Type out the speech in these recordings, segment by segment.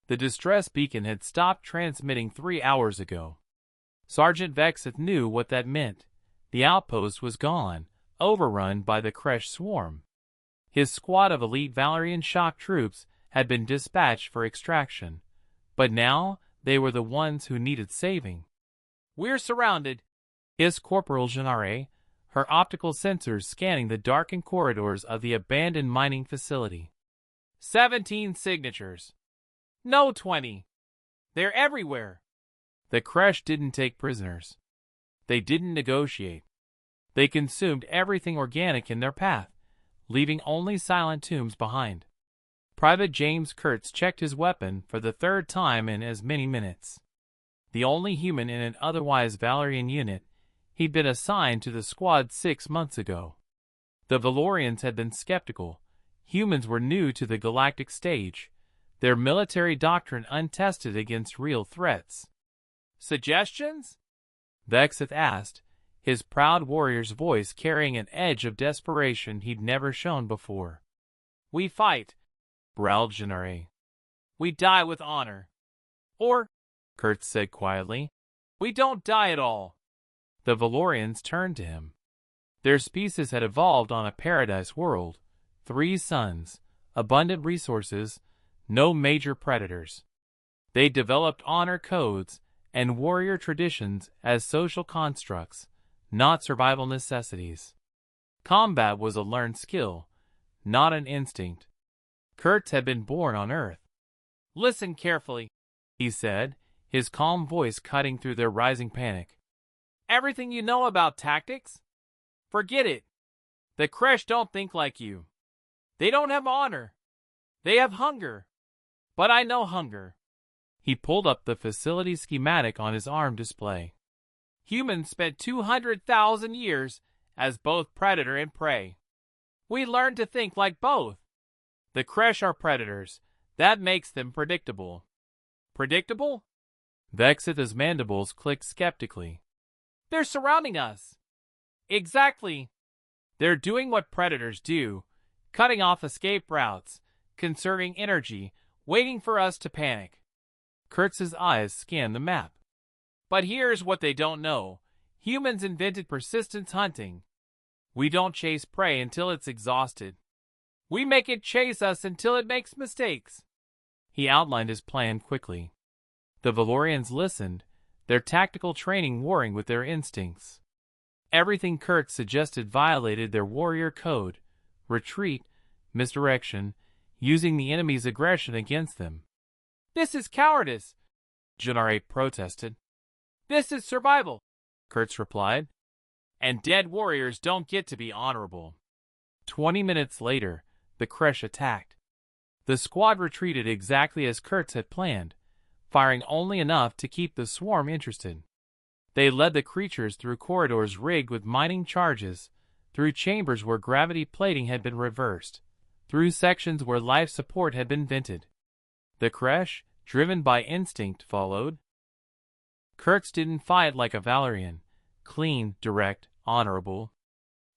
The distress beacon had stopped transmitting 3 hours ago. Sergeant Vexeth knew what that meant. The outpost was gone, overrun by the Kresh swarm. His squad of elite Valerian shock troops had been dispatched for extraction, but now they were the ones who needed saving. "We're surrounded," hissed Corporal Gennare, her optical sensors scanning the darkened corridors of the abandoned mining facility. 17 signatures. No 20. They're everywhere. The Kresh didn't take prisoners. They didn't negotiate. They consumed everything organic in their path, leaving only silent tombs behind. Private James Kurtz checked his weapon for the third time in as many minutes. The only human in an otherwise Valerian unit, he'd been assigned to the squad 6 months ago. The Valorians had been skeptical. Humans were new to the galactic stage, their military doctrine untested against real threats. "Suggestions?" Vexeth asked, his proud warrior's voice carrying an edge of desperation he'd never shown before. "We fight," growled Gennare. "We die with honor." "Or," Kurtz said quietly, "we don't die at all." The Valorians turned to him. Their species had evolved on a paradise world, 3 suns, abundant resources, no major predators. They developed honor codes and warrior traditions as social constructs, not survival necessities. Combat was a learned skill, not an instinct. Kurtz had been born on Earth. "Listen carefully," he said, his calm voice cutting through their rising panic. "Everything you know about tactics? Forget it. The Kresh don't think like you. They don't have honor. They have hunger. But I know hunger." He pulled up the facility schematic on his arm display. "Humans spent 200,000 years as both predator and prey. We learned to think like both. The Kresh are predators. That makes them predictable." "Predictable?" Vexeth's mandibles clicked skeptically. "They're surrounding us." "Exactly. They're doing what predators do, cutting off escape routes, conserving energy, waiting for us to panic." Kurtz's eyes scanned the map. "But here's what they don't know. Humans invented persistence hunting. We don't chase prey until it's exhausted. We make it chase us until it makes mistakes." He outlined his plan quickly. The Valorians listened, their tactical training warring with their instincts. Everything Kurtz suggested violated their warrior code: retreat, misdirection, using the enemy's aggression against them. "This is cowardice," Gennare protested. "This is survival," Kurtz replied. "And dead warriors don't get to be honorable." 20 minutes later, the Kresh attacked. The squad retreated exactly as Kurtz had planned, firing only enough to keep the swarm interested. They led the creatures through corridors rigged with mining charges, through chambers where gravity plating had been reversed, through sections where life support had been vented. The Kresh, driven by instinct, followed. Kurtz didn't fight like a Valerian, clean, direct, honorable.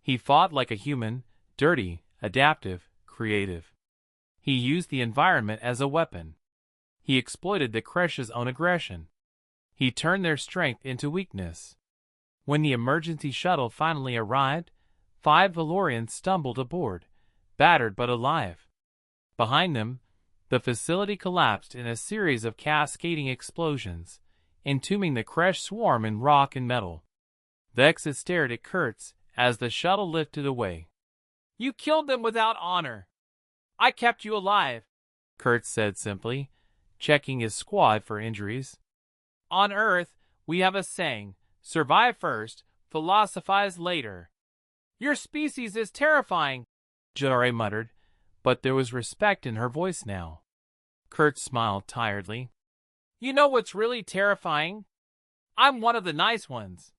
He fought like a human, dirty, adaptive, creative. He used the environment as a weapon. He exploited the Kresh's own aggression. He turned their strength into weakness. When the emergency shuttle finally arrived, 5 Valorians stumbled aboard, battered but alive. Behind them, the facility collapsed in a series of cascading explosions, entombing the Kresh swarm in rock and metal. Vexeth stared at Kurtz as the shuttle lifted away. "You killed them without honor. I kept you alive," Kurtz said simply, checking his squad for injuries. "On Earth, we have a saying, survive first, philosophize later." "Your species is terrifying," Gennare muttered, but there was respect in her voice now. Kurtz smiled tiredly. "You know what's really terrifying? I'm one of the nice ones.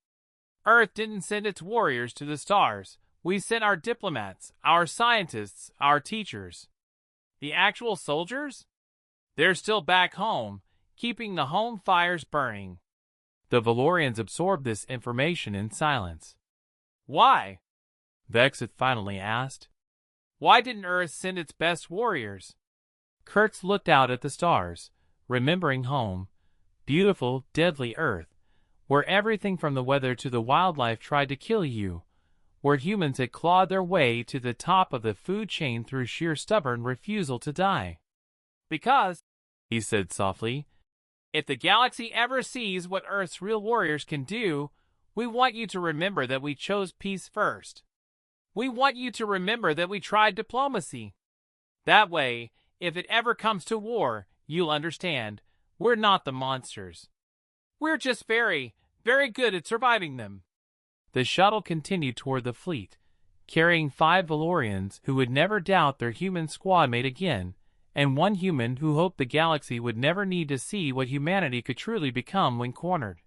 Earth didn't send its warriors to the stars. We sent our diplomats, our scientists, our teachers. The actual soldiers? They're still back home, keeping the home fires burning." The Valorians absorbed this information in silence. "Why?" Vexeth finally asked. "Why didn't Earth send its best warriors?" Kurtz looked out at the stars, remembering home, beautiful, deadly Earth, where everything from the weather to the wildlife tried to kill you, where humans had clawed their way to the top of the food chain through sheer stubborn refusal to die. Because, he said softly, if the galaxy ever sees what Earth's real warriors can do, we want you to remember that we chose peace first. We want you to remember that we tried diplomacy. That way, if it ever comes to war, you'll understand, we're not the monsters. We're just very, very good at surviving them. The shuttle continued toward the fleet, carrying 5 Valorians who would never doubt their human squad mate again, and 1 human who hoped the galaxy would never need to see what humanity could truly become when cornered.